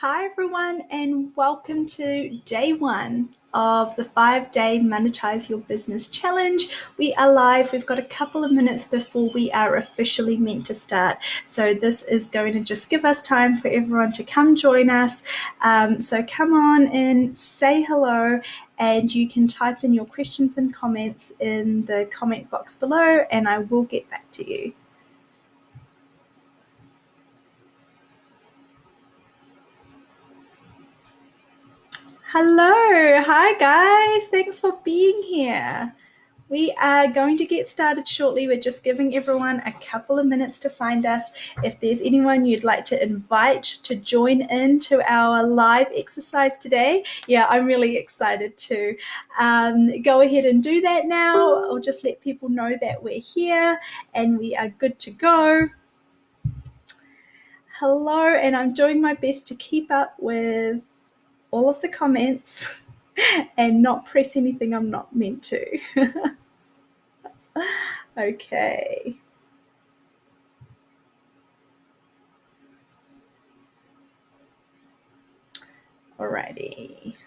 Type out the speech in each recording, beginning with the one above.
Hi everyone, and welcome to day one of the 5-day Monetize Your Business Challenge. We are live. We've got a couple of minutes before we are officially meant to start. So this is going to just give us time for everyone to come join us. So come on in, say hello, and you can type in your questions and comments in the comment box below, and I will get back to you. Hello, hi guys, thanks for being here. We are going to get started shortly. We're just giving everyone a couple of minutes to find us. If there's anyone you'd like to invite to join in to our live exercise today, yeah, I'm really excited to go ahead and do that now. I'll just let people know that we're here and we are good to go. Hello, and I'm doing my best to keep up with all of the comments and not press anything I'm not meant to. Okay. Alrighty.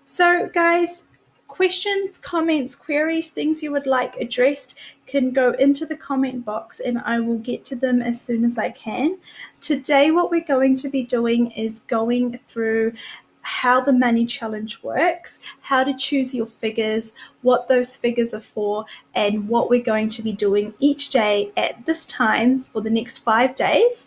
So guys, questions, comments, queries, things you would like addressed can go into the comment box and I will get to them as soon as I can. Today what we're going to be doing is going through how the money challenge works, how to choose your figures, what those figures are for, and what we're going to be doing each day at this time for the next 5 days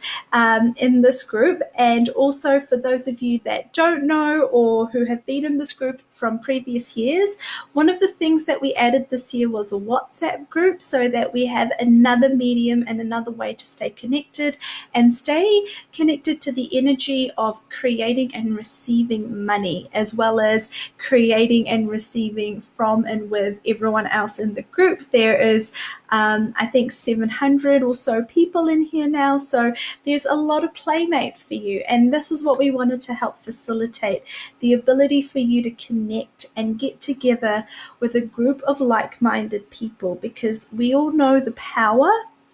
in this group. And also for those of you that don't know or who have been in this group from previous years, one of the things that we added this year was a WhatsApp group so that we have another medium and another way to stay connected and stay connected to the energy of creating and receiving money, as well as creating and receiving from and with everyone else in the group. There is I think 700 or so people in here now, so there's a lot of playmates for you, and this is what we wanted to help facilitate, the ability for you to connect and get together with a group of like-minded people, because we all know the power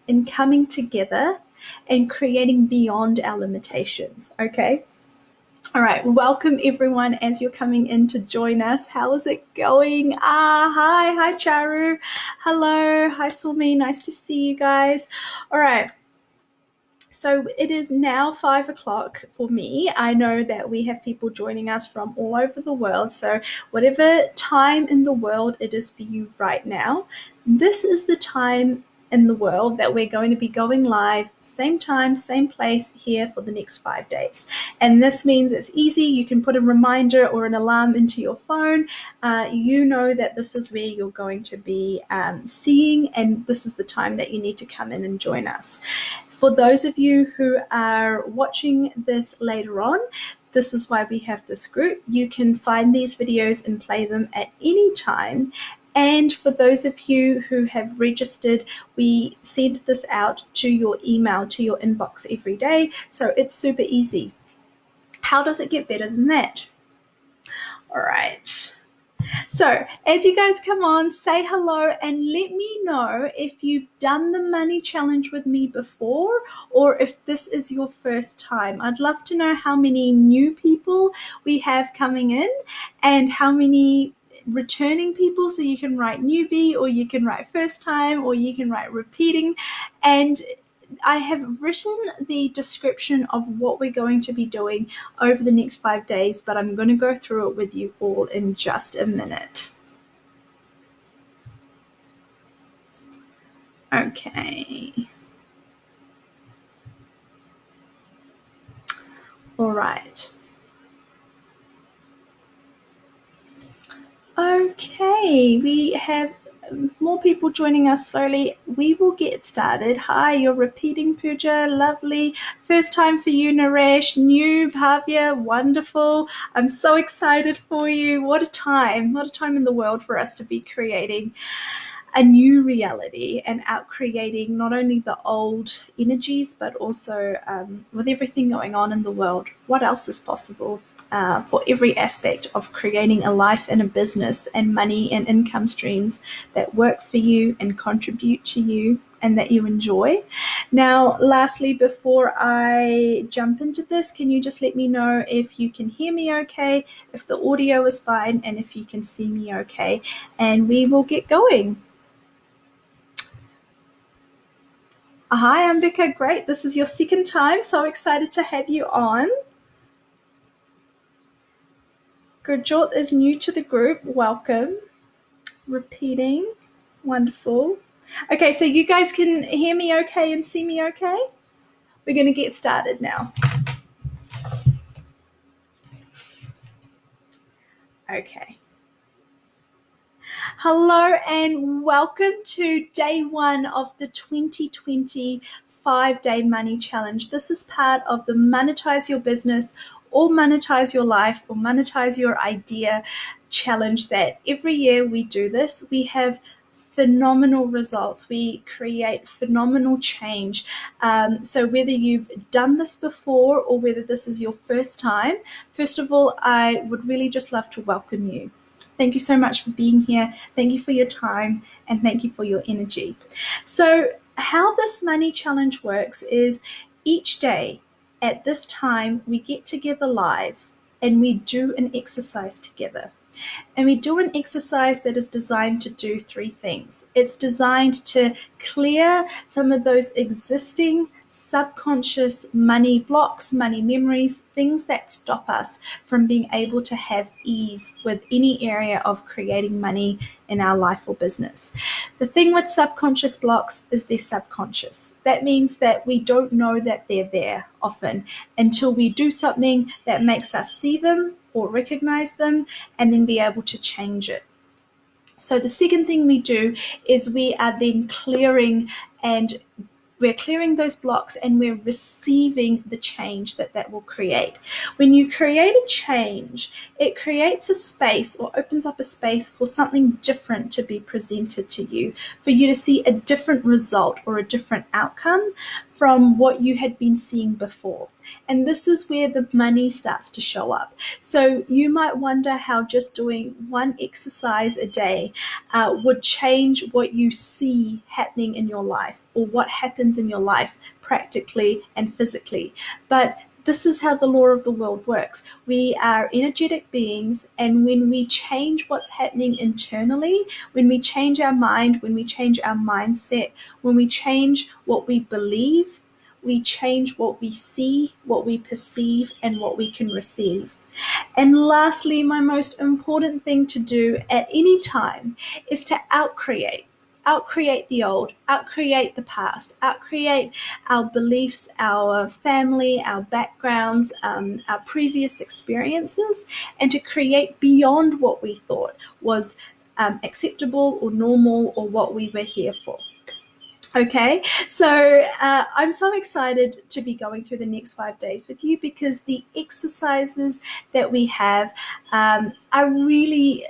in coming together and creating beyond our limitations. Okay. All right, welcome everyone as you're coming in to join us. How is it going? Hi Charu. Hello, hi Somi, nice to see you guys. All right. So it is now 5 o'clock for me. I know that we have people joining us from all over the world. So whatever time in the world it is for you right now, this is the time in the world that we're going to be going live, same time, same place here for the next 5 days. And this means it's easy. You can put a reminder or an alarm into your phone. You know that this is where you're going to be seeing, and this is the time that you need to come in and join us. For those of you who are watching this later on, this is why we have this group. You can find these videos and play them at any time. And for those of you who have registered, we send this out to your email, to your inbox every day. So it's super easy. How does it get better than that? All right. So as you guys come on, say hello and let me know if you've done the money challenge with me before or if this is your first time. I'd love to know how many new people we have coming in and how many returning people. So you can write newbie, or you can write first time, or you can write repeating. And I have written the description of what we're going to be doing over the next 5 days, but I'm going to go through it with you all in just a minute. Okay. All right. Okay, we have more people joining us slowly. We will get started. Hi, you're repeating, Pooja. Lovely. First time for you, Naresh. New, Bhavya. Wonderful. I'm so excited for you. What a time. What a time in the world for us to be creating a new reality and out creating not only the old energies, but also with everything going on in the world, what else is possible? for every aspect of creating a life and a business and money and income streams that work for you and contribute to you and that you enjoy. Now, lastly, before I jump into this, can you just let me know if you can hear me okay, if the audio is fine, and if you can see me okay, and we will get going. Hi, Ambika. Great. This is your second time. So excited to have you on. Gurjot is new to the group. Welcome. Repeating. Wonderful. Okay, so you guys can hear me okay and see me okay? We're going to get started now. Okay. Hello and welcome to day one of the 2020 5-day money challenge. This is part of the Monetize Your Business or Monetize Your Life or Monetize Your Idea challenge that every year we do this. We have phenomenal results. We create phenomenal change. So whether you've done this before or whether this is your first time, first of all, I would really just love to welcome you. Thank you so much for being here. Thank you for your time and thank you for your energy. So how this money challenge works is each day at this time, we get together live and we do an exercise together. And we do an exercise that is designed to do three things. It's designed to clear some of those existing subconscious money blocks, money memories, things that stop us from being able to have ease with any area of creating money in our life or business. The thing with subconscious blocks is they're subconscious. That means that we don't know that they're there often until we do something that makes us see them or recognize them and then be able to change it. So the second thing we do is we are then clearing those blocks and we're receiving the change that will create. When you create a change, it creates a space or opens up a space for something different to be presented to you, for you to see a different result or a different outcome from what you had been seeing before. And this is where the money starts to show up. So you might wonder how just doing one exercise a day would change what you see happening in your life or what happens in your life practically and physically. But this is how the law of the world works. We are energetic beings, and when we change what's happening internally, when we change our mind, when we change our mindset, when we change what we believe, we change what we see, what we perceive, and what we can receive. And lastly, my most important thing to do at any time is to outcreate the old, outcreate the past, outcreate our beliefs, our family, our backgrounds, our previous experiences, and to create beyond what we thought was acceptable or normal or what we were here for. Okay, so I'm so excited to be going through the next 5 days with you because the exercises that we have are really,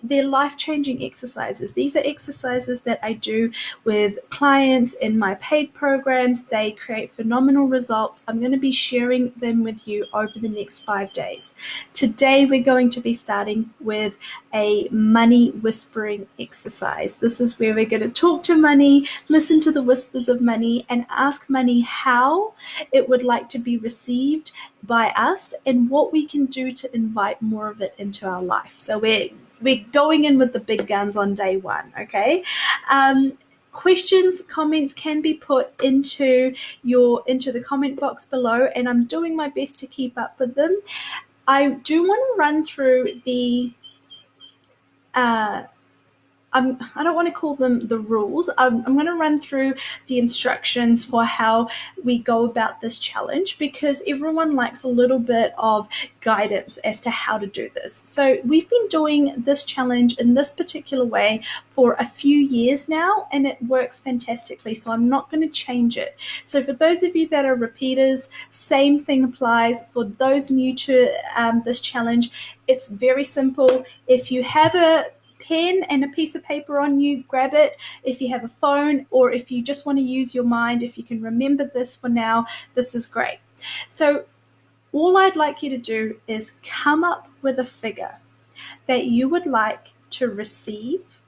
they're life-changing exercises. These are exercises that I do with clients in my paid programs. They create phenomenal results. I'm going to be sharing them with you over the next 5 days. Today, we're going to be starting with a money whispering exercise. This is where we're going to talk to money, listen to the whispers of money, and ask money how it would like to be received by us and what we can do to invite more of it into our life. So we're going in with the big guns on day one, okay? Questions, comments can be put into the comment box below, and I'm doing my best to keep up with them. I do want to run through the I don't want to call them the rules. I'm going to run through the instructions for how we go about this challenge because everyone likes a little bit of guidance as to how to do this. So we've been doing this challenge in this particular way for a few years now, and it works fantastically. So I'm not going to change it. So for those of you that are repeaters, same thing applies. For those new to this challenge, it's very simple. If you have a pen and a piece of paper on you, grab it. If you have a phone or if you just want to use your mind, if you can remember this for now, this is great. So All I'd like you to do is come up with a figure that you would like to receive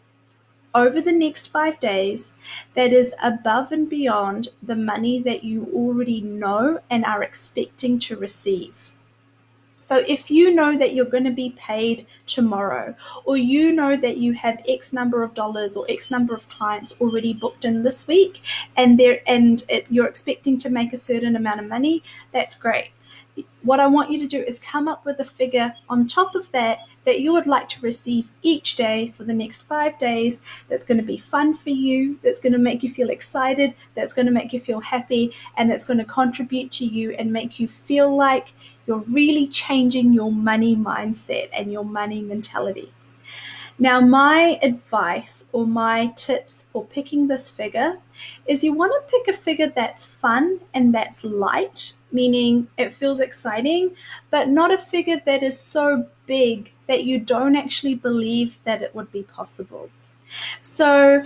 over the next 5 days that is above and beyond the money that you already know and are expecting to receive. So if you know that you're going to be paid tomorrow, or you know that you have X number of dollars or X number of clients already booked in this week, and you're expecting to make a certain amount of money, that's great. What I want you to do is come up with a figure on top of that you would like to receive each day for the next 5 days, that's going to be fun for you, that's going to make you feel excited, that's going to make you feel happy, and that's going to contribute to you and make you feel like you're really changing your money mindset and your money mentality. Now, my advice or my tips for picking this figure is you want to pick a figure that's fun and that's light, meaning it feels exciting, but not a figure that is so big that you don't actually believe that it would be possible. So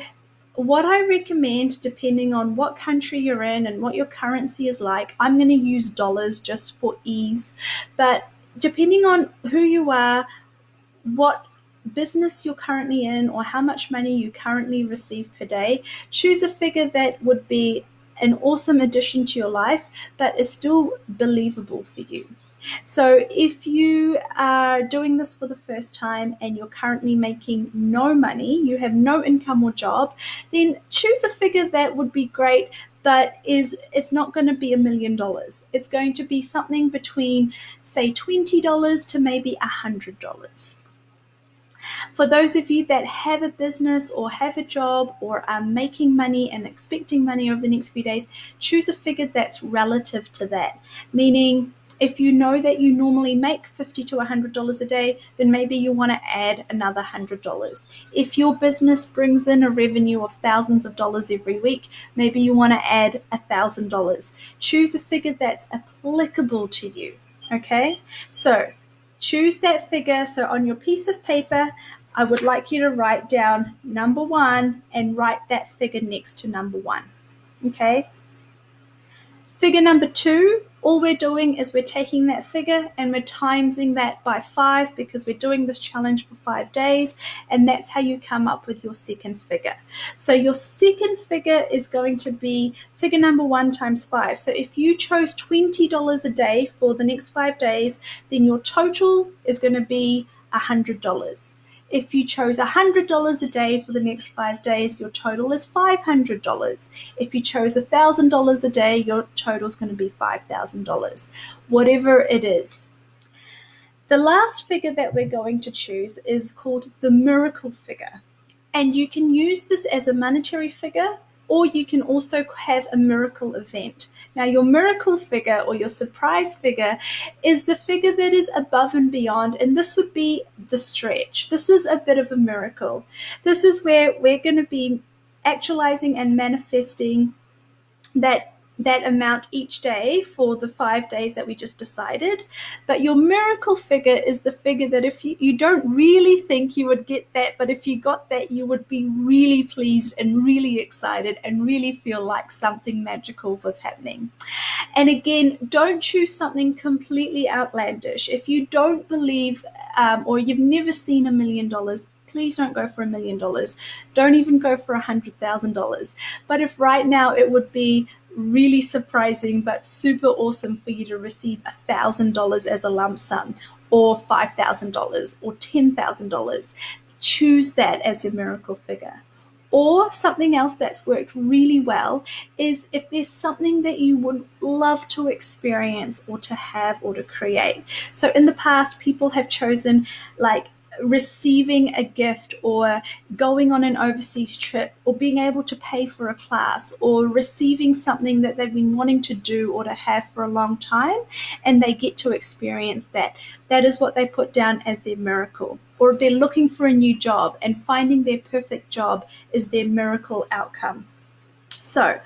what I recommend, depending on what country you're in and what your currency is like, I'm going to use dollars just for ease, but depending on who you are, what business you're currently in, or how much money you currently receive per day, choose a figure that would be an awesome addition to your life, but is still believable for you. So if you are doing this for the first time and you're currently making no money, you have no income or job, then choose a figure that would be great, but it's not going to be $1 million. It's going to be something between, say, $20 to maybe $100. For those of you that have a business or have a job or are making money and expecting money over the next few days, choose a figure that's relative to that. Meaning, if you know that you normally make $50 to $100 a day, then maybe you want to add another $100. If your business brings in a revenue of thousands of dollars every week, maybe you want to add $1,000. Choose a figure that's applicable to you. Okay? So choose that figure. So on your piece of paper, I would like you to write down number 1 and write that figure next to number 1. Okay? Figure number 2, all we're doing is we're taking that figure and we're timesing that by 5 because we're doing this challenge for 5 days, and that's how you come up with your second figure. So your second figure is going to be figure number 1 times 5. So if you chose $20 a day for the next 5 days, then your total is going to be $100. If you chose $100 a day for the next 5 days, your total is $500. If you chose $1,000 a day, your total is going to be $5,000, whatever it is. The last figure that we're going to choose is called the miracle figure. And you can use this as a monetary figure, or you can also have a miracle event. Now, your miracle figure or your surprise figure is the figure that is above and beyond, and this would be the stretch. This is a bit of a miracle. This is where we're going to be actualizing and manifesting that amount each day for the 5 days that we just decided. But your miracle figure is the figure that if you don't really think you would get that, but if you got that, you would be really pleased and really excited and really feel like something magical was happening. And again, don't choose something completely outlandish. If you don't believe or you've never seen $1 million, please don't go for $1 million. Don't even go for $100,000. But if right now it would be really surprising but super awesome for you to receive $1,000 as a lump sum, or $5,000 or $10,000, choose that as your miracle figure. Or something else that's worked really well is if there's something that you would love to experience or to have or to create. So in the past, people have chosen like receiving a gift or going on an overseas trip or being able to pay for a class or receiving something that they've been wanting to do or to have for a long time, and they get to experience that. That is what they put down as their miracle. Or if they're looking for a new job and finding their perfect job is their miracle outcome. So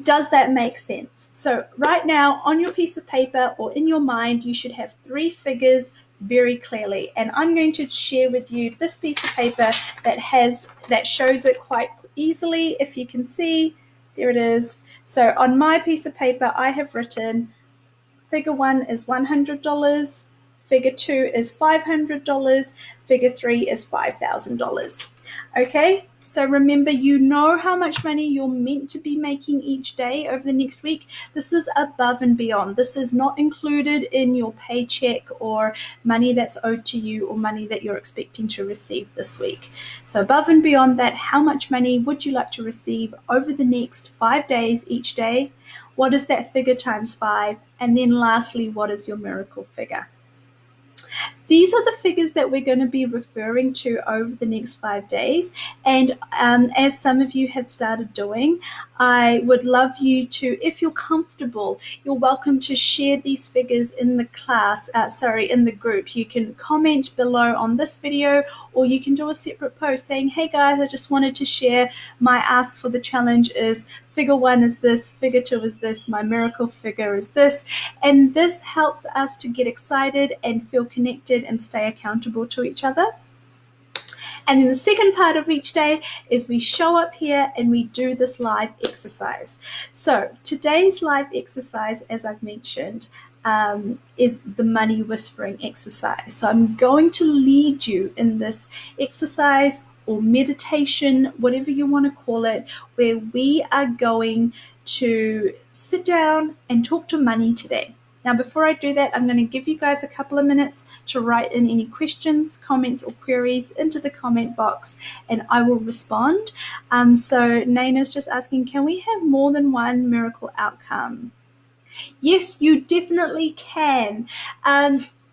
does that make sense? So right now on your piece of paper or in your mind, you should have 3 figures very clearly, and I'm going to share with you this piece of paper that shows it quite easily. If you can see, there it is. So on my piece of paper, I have written Figure 1 is $100. Figure 2 is $500. Figure 3 is $5,000. Okay, so remember, you know how much money you're meant to be making each day over the next week. This is above and beyond. This is not included in your paycheck or money that's owed to you or money that you're expecting to receive this week. So above and beyond that, how much money would you like to receive over the next 5 days each day? What is that figure times 5? And then lastly, what is your miracle figure? These are the figures that we're going to be referring to over the next 5 days. And as some of you have started doing, I would love you to, if you're comfortable, you're welcome to share these figures in the class, in the group. You can comment below on this video, or you can do a separate post saying, hey guys, I just wanted to share my ask for the challenge is figure 1 is this, figure 2 is this, my miracle figure is this. And this helps us to get excited and feel connected and stay accountable to each other. And then the second part of each day is we show up here and we do this live exercise. So today's live exercise, as I've mentioned, is the money whispering exercise. So I'm going to lead you in this exercise or meditation, whatever you want to call it, where we are going to sit down and talk to money today. Now, before I do that, I'm going to give you guys a couple of minutes to write in any questions, comments, or queries into the comment box, and I will respond. So Naina's just asking, can we have more than one miracle outcome? Yes, you definitely can.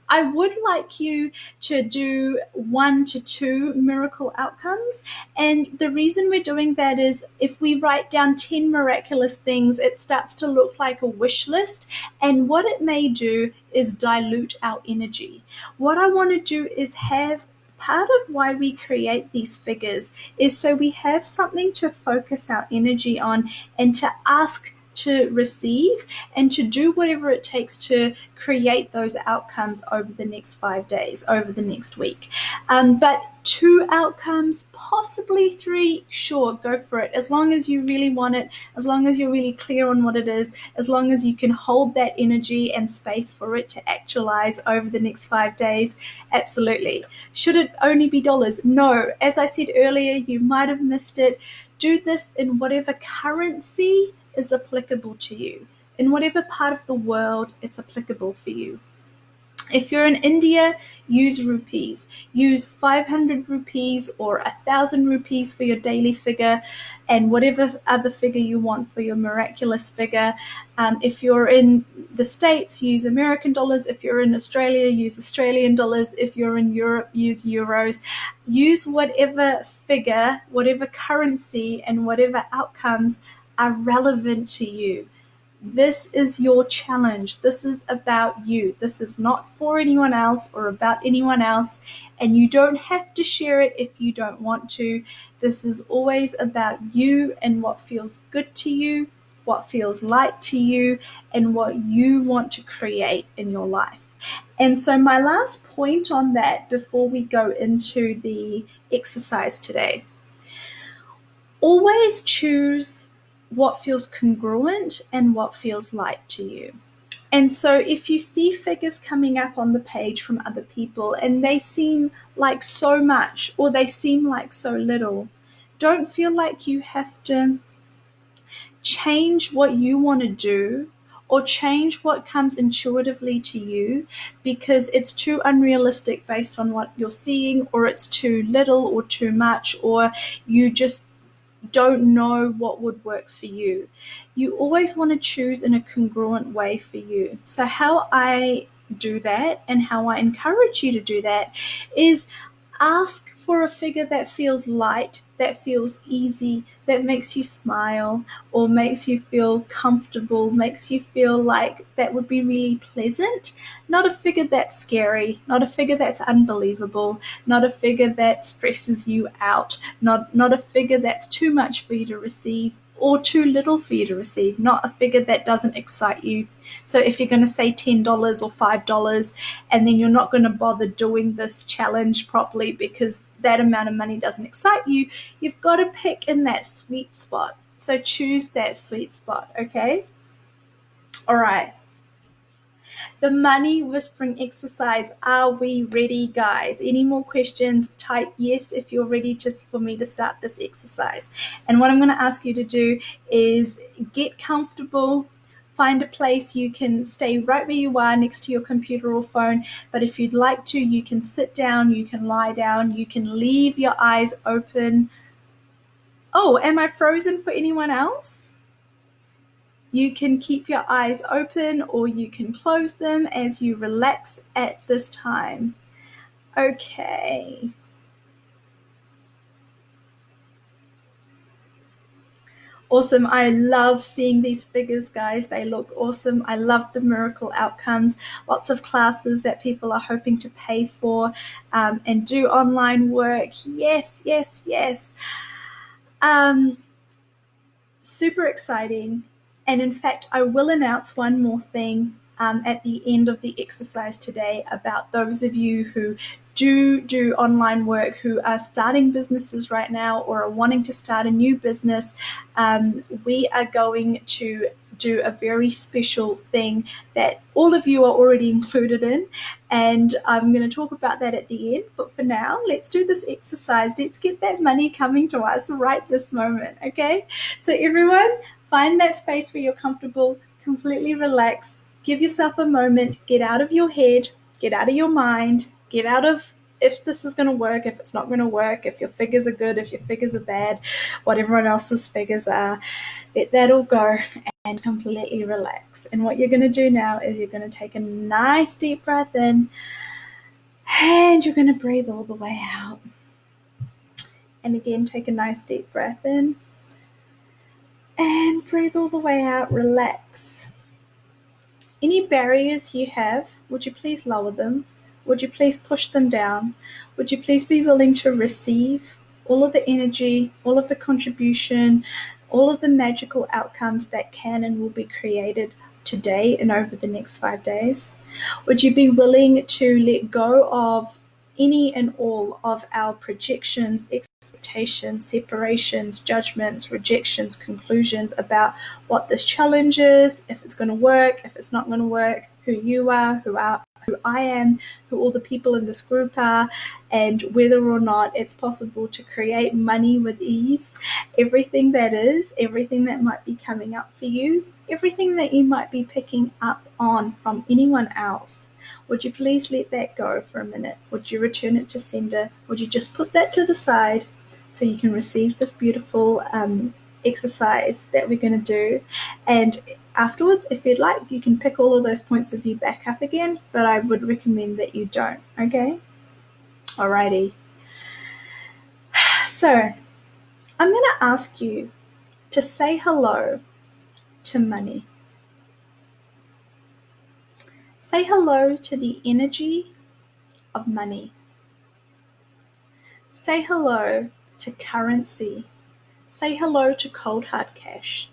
I would like you to do 1 to 2 miracle outcomes. And the reason we're doing that is if we write down 10 miraculous things, it starts to look like a wish list. And what it may do is dilute our energy. What I want to do is have part of why we create these figures is so we have something to focus our energy on and to ask to receive and to do whatever it takes to create those outcomes over the next 5 days, over the next week. But 2 outcomes, possibly 3, sure, go for it. As long as you really want it, as long as you're really clear on what it is, as long as you can hold that energy and space for it to actualize over the next 5 days, absolutely. Should it only be dollars? No. As I said earlier, you might have missed it. Do this in whatever currency is applicable to you. In whatever part of the world it's applicable for you. If you're in India, use rupees. Use 500 rupees or 1,000 rupees for your daily figure and whatever other figure you want for your miraculous figure. If you're in the States, use American dollars. If you're in Australia, use Australian dollars. If you're in Europe, use euros. Use whatever figure, whatever currency, and whatever outcomes are relevant to you. This is your challenge. This is about you. This is not for anyone else or about anyone else, and you don't have to share it if you don't want to. This is always about you and what feels good to you, what feels light to you, and what you want to create in your life. And so my last point on that before we go into the exercise today, always choose what feels congruent and what feels light to you. And so if you see figures coming up on the page from other people and they seem like so much or they seem like so little, don't feel like you have to change what you want to do or change what comes intuitively to you because it's too unrealistic based on what you're seeing, or it's too little or too much, or you just don't know what would work for you. You always want to choose in a congruent way for you. So how I do that and how I encourage you to do that is ask for a figure that feels light, that feels easy, that makes you smile or makes you feel comfortable, makes you feel like that would be really pleasant. Not a figure that's scary, not a figure that's unbelievable, not a figure that stresses you out, not a figure that's too much for you to receive or too little for you to receive, not a figure that doesn't excite you. So if you're going to say $10 or $5 and then you're not going to bother doing this challenge properly because that amount of money doesn't excite you, you've got to pick in that sweet spot. So choose that sweet spot, okay? All right. The money whispering exercise. Are we ready, guys? Any more questions? Type yes if you're ready for me to start this exercise. And what I'm going to ask you to do is get comfortable. Find a place you can stay right where you are next to your computer or phone. But if you'd like to, you can sit down, you can lie down, you can leave your eyes open. Oh, am I frozen for anyone else? You can keep your eyes open or you can close them as you relax at this time. Okay. Awesome. I love seeing these figures, guys. They look awesome. I love the miracle outcomes. Lots of classes that people are hoping to pay for and do online work. Yes, yes, yes. Super exciting. And in fact, I will announce one more thing at the end of the exercise today about those of you who do online work, who are starting businesses right now or are wanting to start a new business. We are going to do a very special thing that all of you are already included in, and I'm going to talk about that at the end. But for now, let's do this exercise. Let's get that money coming to us right this moment. Okay, so everyone, find that space where you're comfortable, completely relax, give yourself a moment, get out of your head, get out of your mind, get out of if this is going to work, if it's not going to work, if your figures are good, if your figures are bad, what everyone else's figures are. Let that all go and completely relax. And what you're going to do now is you're going to take a nice deep breath in and you're going to breathe all the way out. And again, take a nice deep breath in and breathe all the way out. Relax. Any barriers you have, would you please lower them? Would you please push them down? Would you please be willing to receive all of the energy, all of the contribution, all of the magical outcomes that can and will be created today and over the next 5 days? Would you be willing to let go of any and all of our projections, expectations, separations, judgments, rejections, conclusions about what this challenge is, if it's going to work, if it's not going to work, who you are, who I am, who all the people in this group are, and whether or not it's possible to create money with ease, everything that might be coming up for you, everything that you might be picking up on from anyone else. Would you please let that go for a minute? Would you return it to sender? Would you just put that to the side so you can receive this beautiful exercise that we're going to do? And afterwards, if you'd like, you can pick all of those points of view back up again, but I would recommend that you don't, okay? Alrighty. So I'm going to ask you to say hello to money. Say hello to the energy of money. Say hello to currency. Say hello to cold hard cash.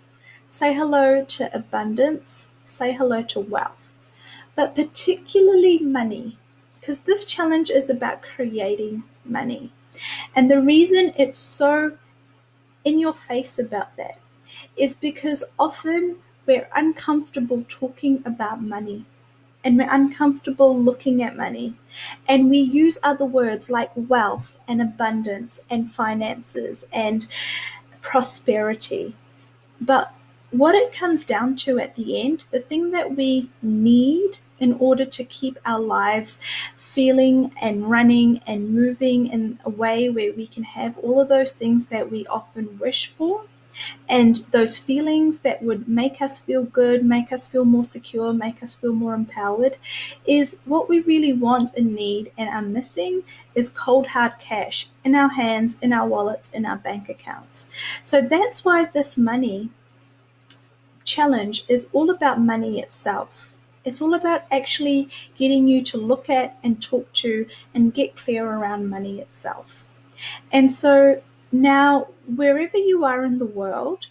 Say hello to abundance. Say hello to wealth. But particularly money, because this challenge is about creating money. And the reason it's so in your face about that is because often we're uncomfortable talking about money. And we're uncomfortable looking at money. And we use other words like wealth and abundance and finances and prosperity. But what it comes down to at the end, the thing that we need in order to keep our lives feeling and running and moving in a way where we can have all of those things that we often wish for, and those feelings that would make us feel good, make us feel more secure, make us feel more empowered, is what we really want and need and are missing is cold hard cash in our hands, in our wallets, in our bank accounts. So that's why this money challenge is all about money itself. It's all about actually getting you to look at and talk to and get clear around money itself. And so now, wherever you are in the world,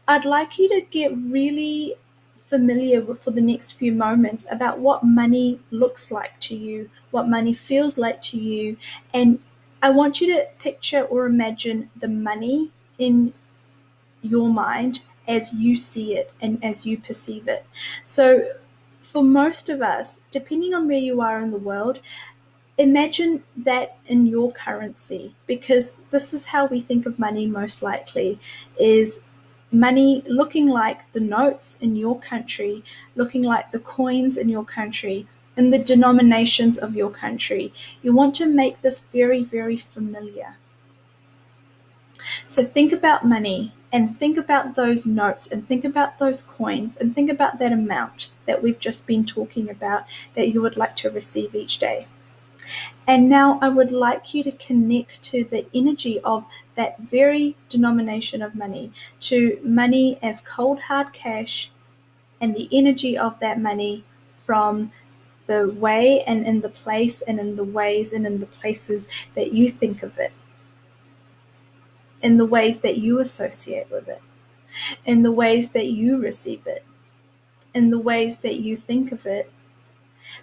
I'd like you to get really familiar with, for the next few moments, about what money looks like to you, what money feels like to you. And I want you to picture or imagine the money in your mind as you see it and as you perceive it. So For most of us, depending on where you are in the world, imagine that in your currency, because this is how we think of money most likely, is money looking like the notes in your country, looking like the coins in your country, and the denominations of your country. You want to make this very, very familiar. So think about money and think about those notes and think about those coins and think about that amount that we've just been talking about that you would like to receive each day. And now I would like you to connect to the energy of that very denomination of money, to money as cold hard cash, and the energy of that money from the way and in the place and in the ways and in the places that you think of it, in the ways that you associate with it, in the ways that you receive it, in the ways that you think of it,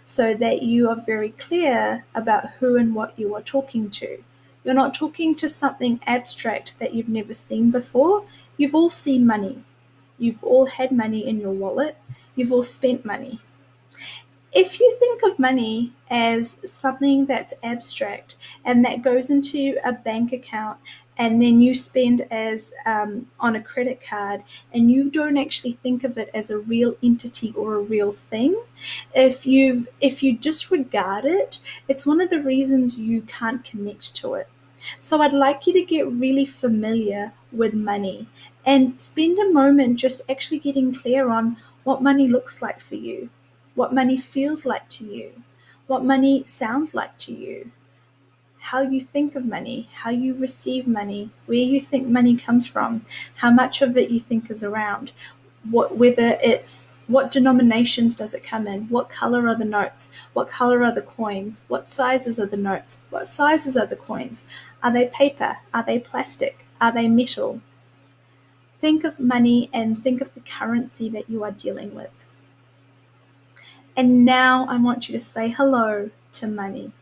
so that you are very clear about who and what you are talking to. You're not talking to something abstract that you've never seen before. You've all seen money. You've all had money in your wallet. You've all spent money. If you think of money as something that's abstract and that goes into a bank account and then you spend as on a credit card, and you don't actually think of it as a real entity or a real thing, if you disregard it, it's one of the reasons you can't connect to it. So I'd like you to get really familiar with money and spend a moment just actually getting clear on what money looks like for you, what money feels like to you, what money sounds like to you, how you think of money, how you receive money, where you think money comes from, how much of it you think is around, what denominations does it come in, what color are the notes, what color are the coins, what sizes are the notes, what sizes are the coins, are they paper, are they plastic, are they metal? Think of money and think of the currency that you are dealing with. And now I want you to say hello to money.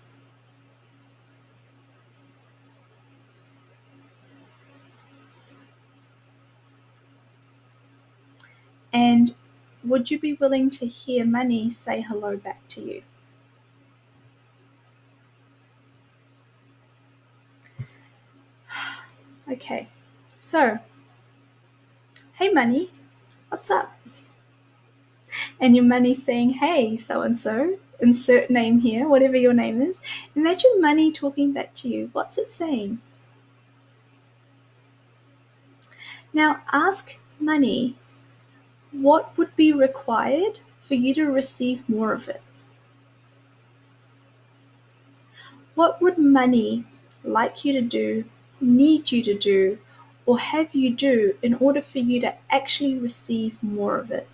And would you be willing to hear money say hello back to you? Okay, so, hey money, what's up? And your money saying, hey, so and so, insert name here, whatever your name is. Imagine money talking back to you. What's it saying? Now ask money what would be required for you to receive more of it. What would money like you to do, need you to do, or have you do in order for you to actually receive more of it?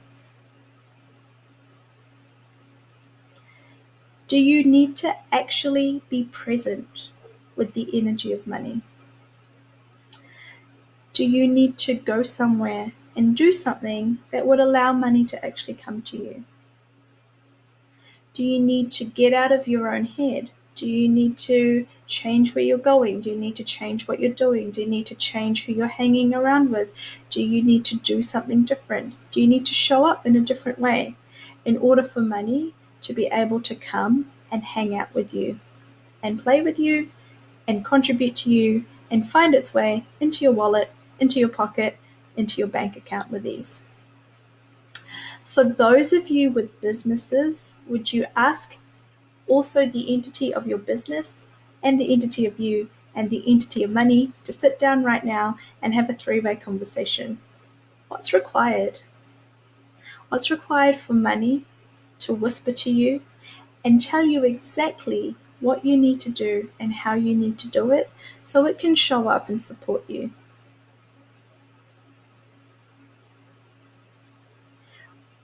Do you need to actually be present with the energy of money? Do you need to go somewhere and do something that would allow money to actually come to you? Do you need to get out of your own head? Do you need to change where you're going? Do you need to change what you're doing? Do you need to change who you're hanging around with? Do you need to do something different? Do you need to show up in a different way in order for money to be able to come and hang out with you and play with you and contribute to you and find its way into your wallet, into your pocket, into your bank account with ease? For those of you with businesses, would you ask also the entity of your business and the entity of you and the entity of money to sit down right now and have a three-way conversation? What's required? What's required for money to whisper to you and tell you exactly what you need to do and how you need to do it so it can show up and support you?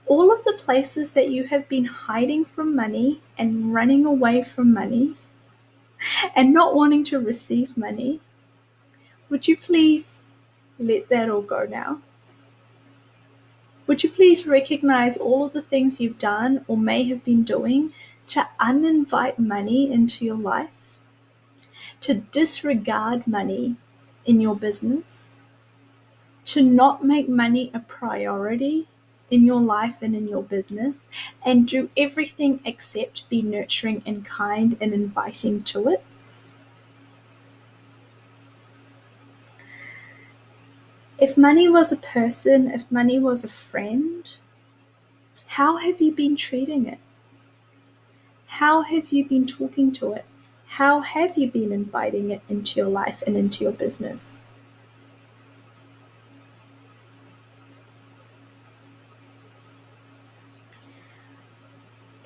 All of the places that you have been hiding from money and running away from money and not wanting to receive money, would you please let that all go now? Would you please recognize all of the things you've done or may have been doing to uninvite money into your life? To disregard money in your business? To not make money a priority in your life and in your business, and do everything except be nurturing and kind and inviting to it? If money was a person, if money was a friend, how have you been treating it? How have you been talking to it? How have you been inviting it into your life and into your business?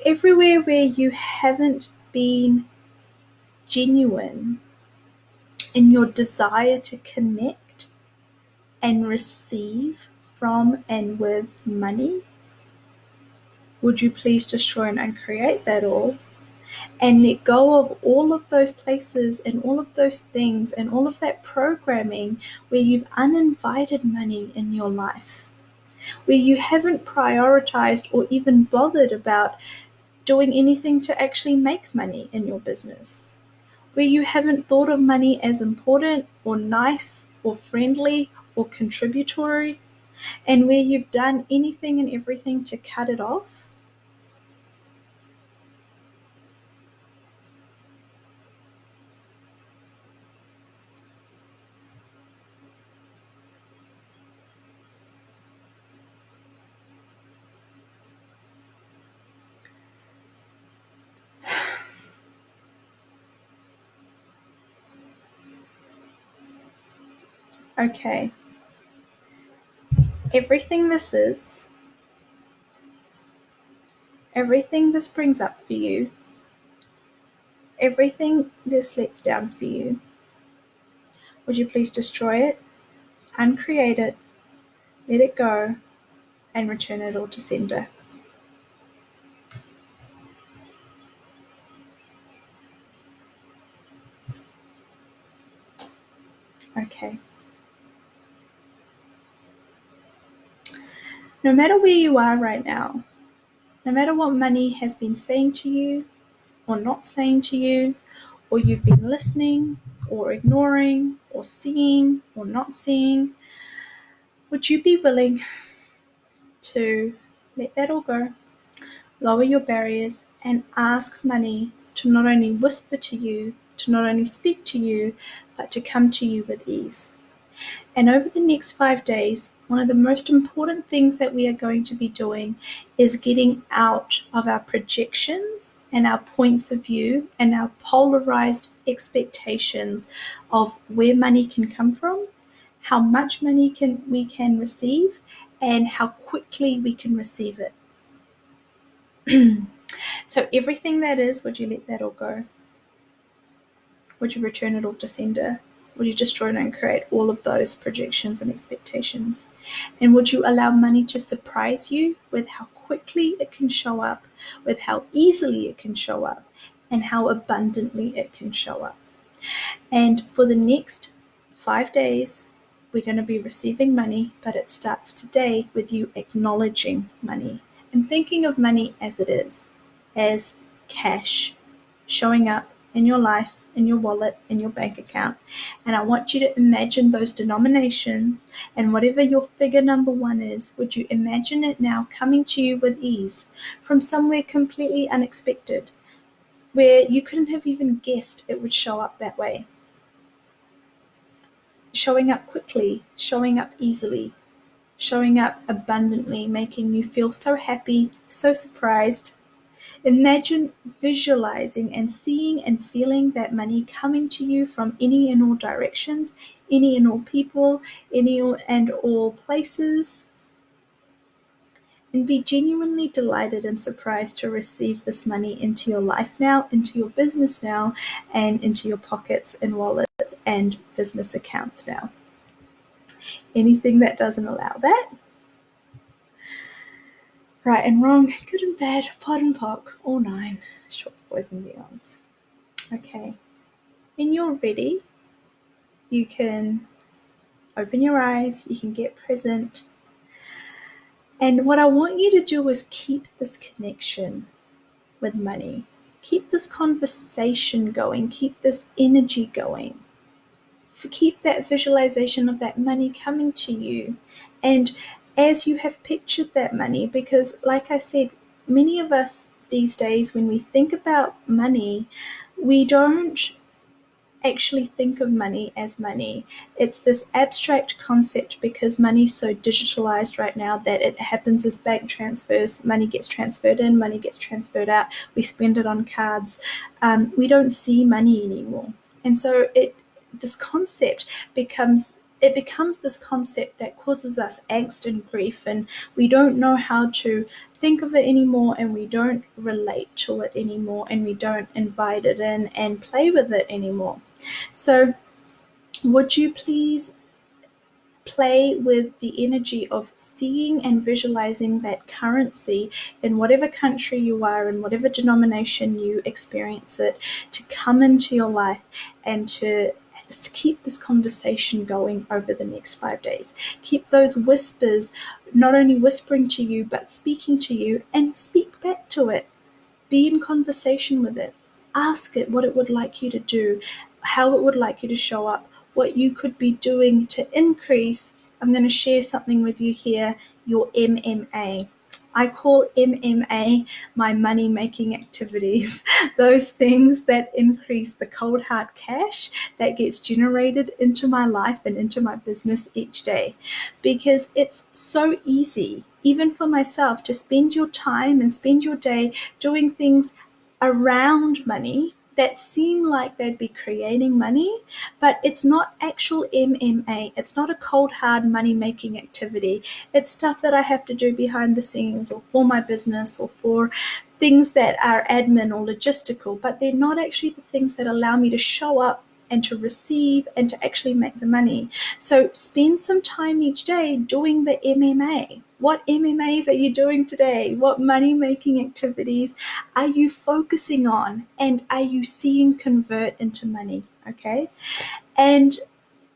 Everywhere where you haven't been genuine in your desire to connect and receive from and with money, would you please destroy and uncreate that all and let go of all of those places and all of those things and all of that programming where you've uninvited money in your life, where you haven't prioritized or even bothered about doing anything to actually make money in your business, where you haven't thought of money as important or nice or friendly or contributory, and where you've done anything and everything to cut it off. Okay, everything this is, everything this brings up for you, everything this lets down for you, would you please destroy it, uncreate it, let it go, and return it all to sender? Okay. No matter where you are right now, no matter what money has been saying to you or not saying to you, or you've been listening or ignoring or seeing or not seeing, would you be willing to let that all go, lower your barriers, and ask money to not only whisper to you, to not only speak to you, but to come to you with ease? And over the next 5 days, one of the most important things that we are going to be doing is getting out of our projections and our points of view and our polarized expectations of where money can come from, how much money we can receive, and how quickly we can receive it. So everything that is, would you let that all go? Would you return it all to sender? Would you destroy and create all of those projections and expectations? And would you allow money to surprise you with how quickly it can show up, with how easily it can show up, and how abundantly it can show up? And for the next 5 days, we're going to be receiving money, but it starts today with you acknowledging money and thinking of money as it is, as cash showing up in your life, in your wallet, in your bank account. And I want you to imagine those denominations, and whatever your figure number one is, would you imagine it now coming to you with ease from somewhere completely unexpected, where you couldn't have even guessed it would show up that way? Showing up quickly, showing up easily, showing up abundantly, making you feel so happy, so surprised. Imagine visualizing and seeing and feeling that money coming to you from any and all directions, any and all people, any and all places, and be genuinely delighted and surprised to receive this money into your life now, into your business now, and into your pockets and wallets and business accounts now. Anything that doesn't allow that, right and wrong, good and bad, pod and pock, all nine, shorts, boys and beyonds. Okay, when you're ready, you can open your eyes, you can get present. And what I want you to do is keep this connection with money. Keep this conversation going. Keep this energy going. Keep that visualization of that money coming to you. And as you have pictured that money, because like I said, many of us these days, when we think about money, we don't actually think of money as money. It's this abstract concept because money's so digitalized right now that it happens as bank transfers. Money gets transferred in, money gets transferred out. We spend it on cards. We don't see money anymore. And so this concept becomes this concept that causes us angst and grief, and we don't know how to think of it anymore, and we don't relate to it anymore, and we don't invite it in and play with it anymore. So would you please play with the energy of seeing and visualizing that currency in whatever country you are, in whatever denomination you experience it, to come into your life and to keep this conversation going over the next 5 days. Keep those whispers not only whispering to you, but speaking to you, and speak back to it. Be in conversation with it. Ask it what it would like you to do, how it would like you to show up, what you could be doing to increase. I'm going to share something with you here, your MMA. I call MMA my money making activities, those things that increase the cold hard cash that gets generated into my life and into my business each day. Because it's so easy, even for myself, to spend your time and spend your day doing things around money that seem like they'd be creating money, but it's not actual MMA. It's not a cold, hard money making activity. It's stuff that I have to do behind the scenes or for my business or for things that are admin or logistical, but they're not actually the things that allow me to show up and to receive and to actually make the money. So spend some time each day doing the MMA. What MMAs are you doing today? What money-making activities are you focusing on? And are you seeing convert into money? Okay. And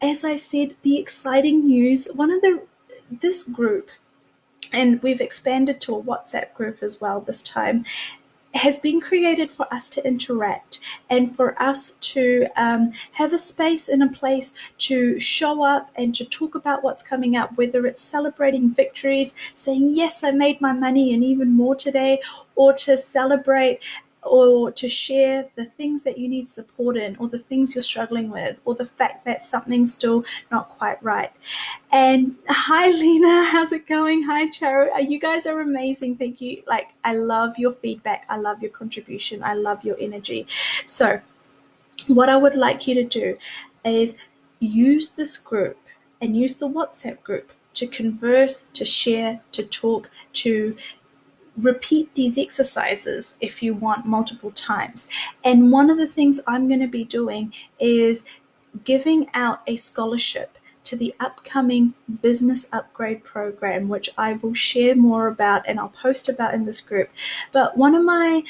as I said, the exciting news, this group, and we've expanded to a WhatsApp group as well this time, has been created for us to interact and for us to have a space and a place to show up and to talk about what's coming up, whether it's celebrating victories, saying, yes, I made my money and even more today, or to celebrate or to share the things that you need support in, or the things you're struggling with, or the fact that something's still not quite right. And hi, Lena, how's it going? Hi, Charo. You guys are amazing. Thank you. I love your feedback. I love your contribution. I love your energy. So what I would like you to do is use this group and use the WhatsApp group to converse, to share, to talk, to repeat these exercises if you want multiple times. And one of the things I'm going to be doing is giving out a scholarship to the upcoming business upgrade program, which I will share more about and I'll post about in this group. But one of my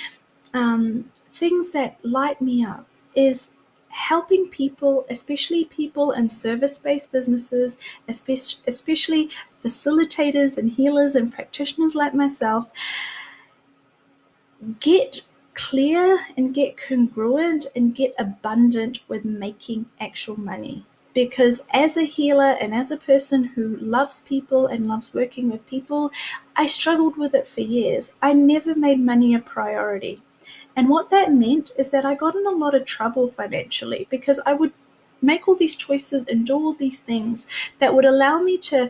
things that light me up is helping people, especially people in service-based businesses, especially facilitators and healers and practitioners like myself, get clear and get congruent and get abundant with making actual money. Because as a healer and as a person who loves people and loves working with people, I struggled with it for years. I never made money a priority. And what that meant is that I got in a lot of trouble financially, because I would make all these choices and do all these things that would allow me to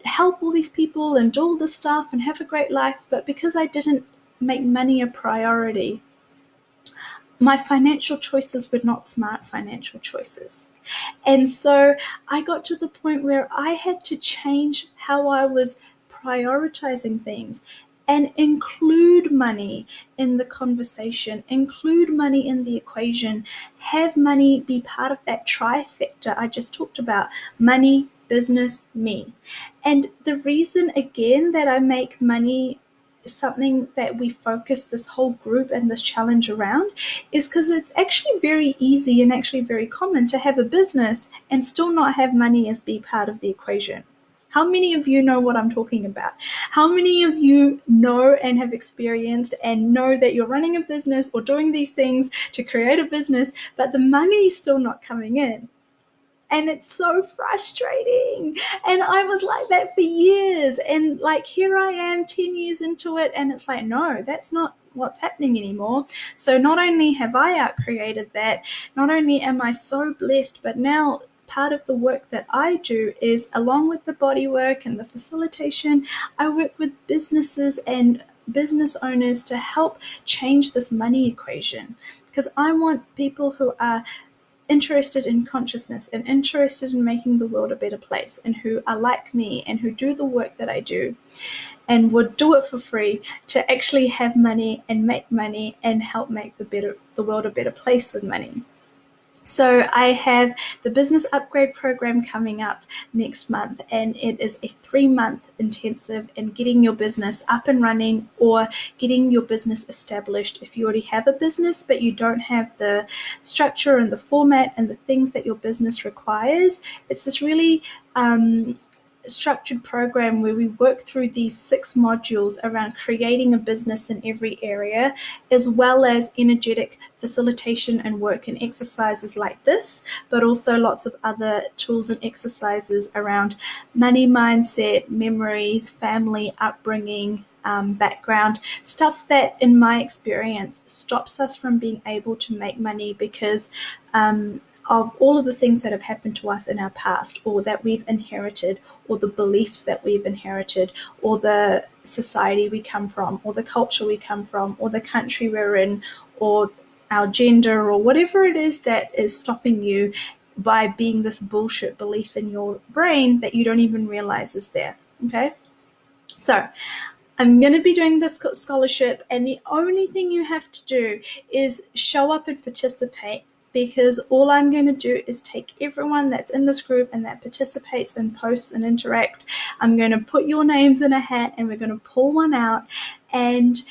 help all these people and do all this stuff and have a great life. But because I didn't make money a priority, my financial choices were not smart financial choices. And so I got to the point where I had to change how I was prioritizing things and include money in the conversation, include money in the equation, have money be part of that trifecta I just talked about: money, business, me. And the reason, again, that I make money something that we focus this whole group and this challenge around is because it's actually very easy and actually very common to have a business and still not have money as be part of the equation. How many of you know what I'm talking about? How many of you know and have experienced and know that you're running a business or doing these things to create a business, but the money is still not coming in? And it's so frustrating. And I was like that for years. And like, here I am 10 years into it. And it's like, no, that's not what's happening anymore. So not only have I outcreated that, not only am I so blessed, but now part of the work that I do is, along with the body work and the facilitation, I work with businesses and business owners to help change this money equation. Because I want people who are interested in consciousness and interested in making the world a better place, and who are like me and who do the work that I do and would do it for free, to actually have money and make money and help make the world a better place with money. So I have the business upgrade program coming up next month, and it is a 3-month intensive in getting your business up and running, or getting your business established. If you already have a business but you don't have the structure and the format and the things that your business requires, it's this really structured program where we work through these 6 modules around creating a business in every area, as well as energetic facilitation and work and exercises like this, but also lots of other tools and exercises around money mindset, memories, family upbringing, background, stuff that in my experience stops us from being able to make money because of all of the things that have happened to us in our past, or that we've inherited, or the beliefs that we've inherited, or the society we come from, or the culture we come from, or the country we're in, or our gender, or whatever it is that is stopping you by being this bullshit belief in your brain that you don't even realize is there. Okay? So I'm going to be doing this scholarship, and the only thing you have to do is show up and participate, because all I'm going to do is take everyone that's in this group and that participates and posts and interact. I'm going to put your names in a hat, and we're going to pull one out, and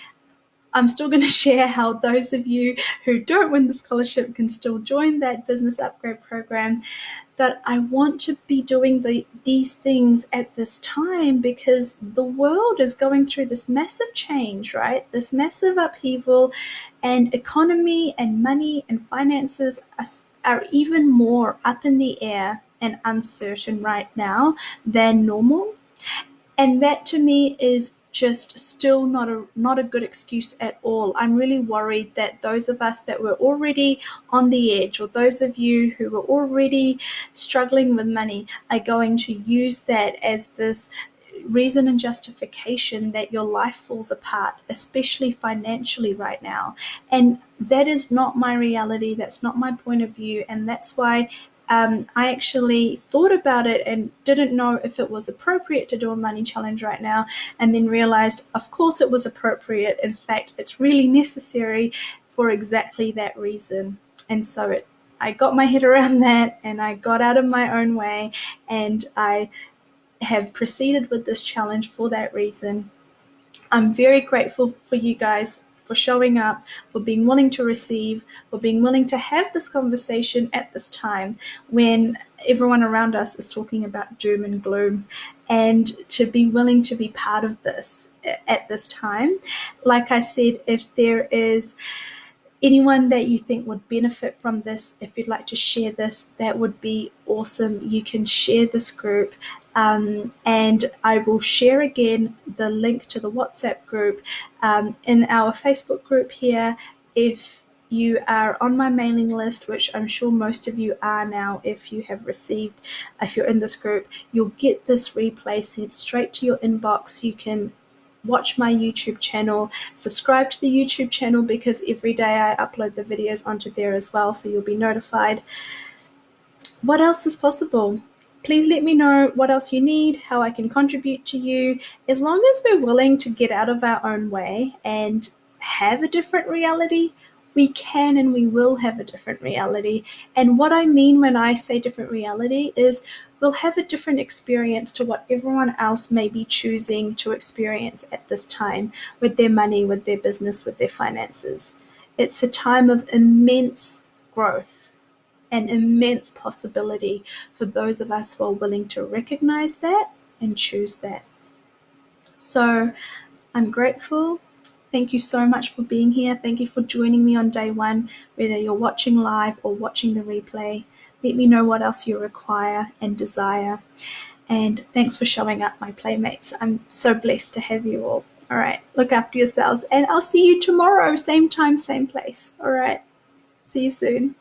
I'm still going to share how those of you who don't win the scholarship can still join that business upgrade program. But I want to be doing these things at this time because the world is going through this massive change, right? This massive upheaval, and economy and money and finances are even more up in the air and uncertain right now than normal. And that to me is just still not a good excuse at all. I'm really worried that those of us that were already on the edge, or those of you who were already struggling with money, are going to use that as this reason and justification that your life falls apart, especially financially right now. And that is not my reality. That's not my point of view. And that's why I actually thought about it and didn't know if it was appropriate to do a money challenge right now, and then realized, of course, it was appropriate. In fact, it's really necessary for exactly that reason. And so I got my head around that, and I got out of my own way, and I have proceeded with this challenge for that reason. I'm very grateful for you guys for showing up, for being willing to receive, for being willing to have this conversation at this time when everyone around us is talking about doom and gloom, and to be willing to be part of this at this time. Like I said, if there is anyone that you think would benefit from this, if you'd like to share this, that would be awesome. You can share this group. And I will share again the link to the WhatsApp group in our Facebook group here. If you are on my mailing list, which I'm sure most of you are now, if you're in this group, you'll get this replay sent straight to your inbox. You can watch my YouTube channel, subscribe to the YouTube channel, because every day I upload the videos onto there as well, so you'll be notified. What else is possible? Please let me know what else you need, how I can contribute to you. As long as we're willing to get out of our own way and have a different reality, we can and we will have a different reality. And what I mean when I say different reality is we'll have a different experience to what everyone else may be choosing to experience at this time with their money, with their business, with their finances. It's a time of immense growth and immense possibility for those of us who are willing to recognize that and choose that. So I'm grateful. Thank you so much for being here. Thank you for joining me on day one, whether you're watching live or watching the replay. Let me know what else you require and desire. And thanks for showing up, my playmates. I'm so blessed to have you all. All right, look after yourselves, and I'll see you tomorrow, same time, same place. All right, see you soon.